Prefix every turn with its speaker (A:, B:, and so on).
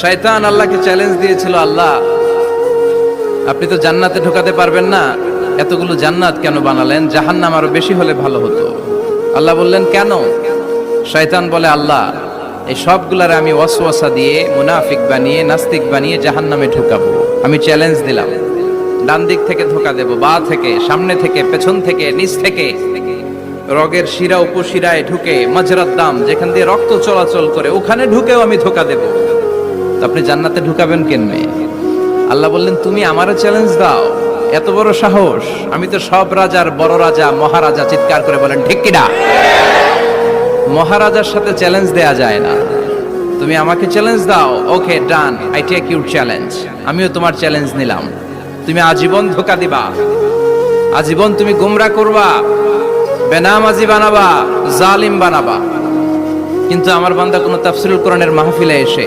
A: শয়তান আল্লাহকে চ্যালেঞ্জ দিয়েছিল, আল্লাহ আপনি তো জান্নাতে ঢোকাতে পারবেন না, এতগুলো জান্নাত কেন বানালেন? জাহান্নাম আরো বেশি হলে ভালো হতো। আল্লাহ বললেন কেন? শয়তান বলে, আল্লাহ এই সবগুলারে আমি ওয়াসওয়াসা দিয়ে মুনাফিক বানিয়ে নাস্তিক বানিয়ে জাহান্নামে ঢুকাবো। আমি চ্যালেঞ্জ দিলাম, ডান দিক থেকে ধোকা দেব, বা থেকে, সামনে থেকে, পেছন থেকে, নিচ থেকে, রগের শিরা উপশিরায় ঢুকে, মাজরাত দাম যেখান দিয়ে রক্ত চলাচল করে ওখানে ঢুকেও আমি ধোকা দেব। তো আপনি জান্নাতে ঢুকাবেন কেমনে? আল্লাহ বললেন, তুমি আমারও চ্যালেঞ্জ দাও, এত বড় সাহস? আমি তো সব রাজার বড় রাজা, মহারাজা। চিৎকার করে বলেন ঠিক কিনা? মহারাজার সাথে চ্যালেঞ্জ দেয়া যায় না। তুমি আমাকে চ্যালেঞ্জ দাও, ওকে ডান, আই টেক ইউর চ্যালেঞ্জ। আমিও তোমার চ্যালেঞ্জ নিলাম। তুমি আজীবন ধোকা দিবা, আজীবন তুমি গুমরা করবা, বেনামাজি বানাবা, জালিম বানাবা। কিন্তু আমার বান্দা কোনো তাফসীরুল কোরআনের মাহফিলে এসে